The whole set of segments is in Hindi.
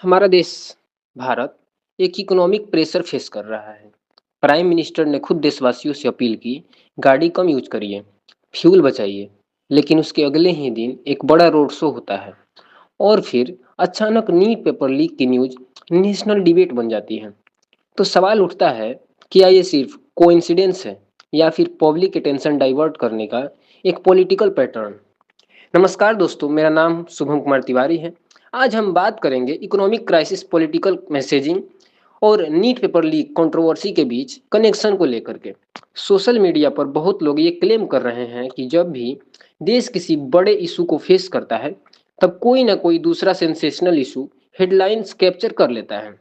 हमारा देश भारत एक इकोनॉमिक प्रेशर फेस कर रहा है। प्राइम मिनिस्टर ने खुद देशवासियों से अपील की, गाड़ी कम यूज करिए, फ्यूल बचाइए। लेकिन उसके अगले ही दिन एक बड़ा रोड शो होता है और फिर अचानक नीट पेपर लीक की न्यूज नेशनल डिबेट बन जाती है। तो सवाल उठता है, क्या ये सिर्फ कोइंसिडेंस है या फिर पब्लिक अटेंशन डाइवर्ट करने का एक पॉलिटिकल पैटर्न। नमस्कार दोस्तों, मेरा नाम शुभम कुमार तिवारी है। आज हम बात करेंगे इकोनॉमिक क्राइसिस, पॉलिटिकल मैसेजिंग और नीट पेपर लीक कंट्रोवर्सी के बीच कनेक्शन को लेकर के। सोशल मीडिया पर बहुत लोग ये क्लेम कर रहे हैं कि जब भी देश किसी बड़े इशू को फेस करता है, तब कोई ना कोई दूसरा सेंसेशनल इशू हेडलाइंस कैप्चर कर लेता है।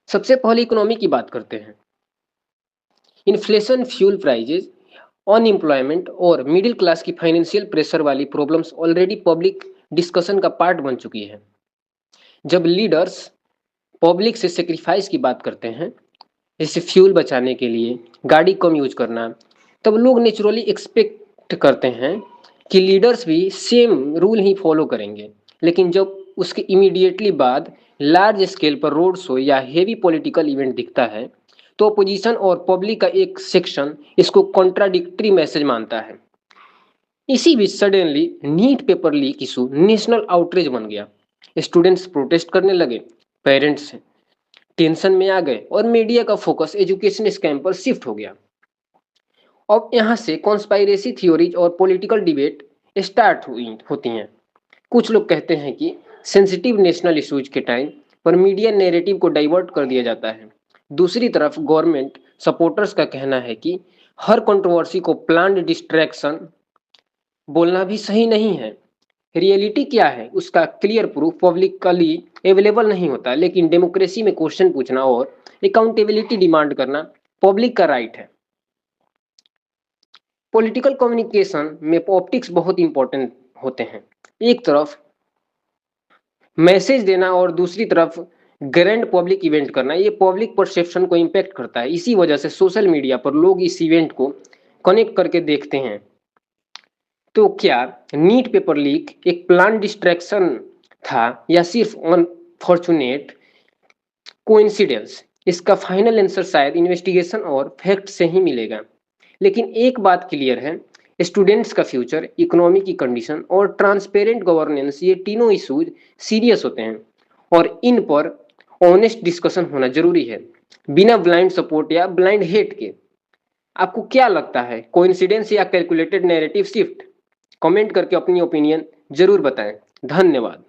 सबसे पहले इकोनॉमी की बात करते हैं। इन्फ्लेशन, फ्यूल प्राइजेज, अनएम्प्लॉयमेंट और मिडिल क्लास की फाइनेंशियल प्रेशर वाली प्रॉब्लम्स ऑलरेडी पब्लिक डिस्कशन का पार्ट बन चुकी है। जब लीडर्स पब्लिक से सेक्रीफाइस की बात करते हैं, जैसे फ्यूल बचाने के लिए गाड़ी कम यूज करना, तब लोग नेचुरली एक्सपेक्ट करते हैं कि लीडर्स भी सेम रूल ही फॉलो करेंगे। लेकिन जब उसके इमीडिएटली बाद लार्ज स्केल पर रोड शो या हेवी पॉलिटिकल इवेंट दिखता है, तो अपोजिशन और पब्लिक का एक सेक्शन इसको कॉन्ट्राडिक्टरी मैसेज मानता है। इसी बीच suddenly NEET paper leak issue national outreach बन गया। स्टूडेंट्स प्रोटेस्ट करने लगे, पेरेंट्स टेंशन में आ गए और मीडिया का फोकस एजुकेशन स्कैम पर शिफ्ट हो गया। अब यहाँ से कॉन्स्पायरेसी थ्योरीज और पॉलिटिकल डिबेट स्टार्ट हुई होती हैं। कुछ लोग कहते हैं कि सेंसिटिव नेशनल इश्यूज के टाइम पर मीडिया नैरेटिव को डाइवर्ट कर दिया जाता है। दूसरी तरफ गवर्नमेंट सपोर्टर्स का कहना है कि हर कंट्रोवर्सी को प्लान्ड डिस्ट्रैक्शन बोलना भी सही नहीं है। रियलिटी क्या है उसका क्लियर प्रूफ पब्लिकली अवेलेबल नहीं होता, लेकिन डेमोक्रेसी में क्वेश्चन पूछना और अकाउंटेबिलिटी डिमांड करना पब्लिक का राइट है। पॉलिटिकल कम्युनिकेशन में ऑप्टिक्स बहुत इंपॉर्टेंट होते हैं। एक तरफ मैसेज देना और दूसरी तरफ ग्रैंड पब्लिक इवेंट करना, ये पब्लिक परसेप्शन को इम्पैक्ट करता है। इसी वजह से सोशल मीडिया पर लोग इस इवेंट को कनेक्ट करके देखते हैं। तो क्या नीट पेपर लीक एक प्लान डिस्ट्रैक्शन था या सिर्फ अनफॉर्चुनेट कोइंसिडेंस? इसका फाइनल आंसर शायद इन्वेस्टिगेशन और फैक्ट से ही मिलेगा। लेकिन एक बात क्लियर है, स्टूडेंट्स का फ्यूचर, इकोनॉमी की कंडीशन और ट्रांसपेरेंट गवर्नेंस, ये तीनों इश्यूज सीरियस होते हैं और इन पर ऑनेस्ट डिस्कशन होना जरूरी है, बिना ब्लाइंड सपोर्ट या ब्लाइंड हेट के। आपको क्या लगता है, कोइंसिडेंस या कैलकुलेटेड नैरेटिव शिफ्ट? कमेंट करके अपनी ओपिनियन जरूर बताएं। धन्यवाद।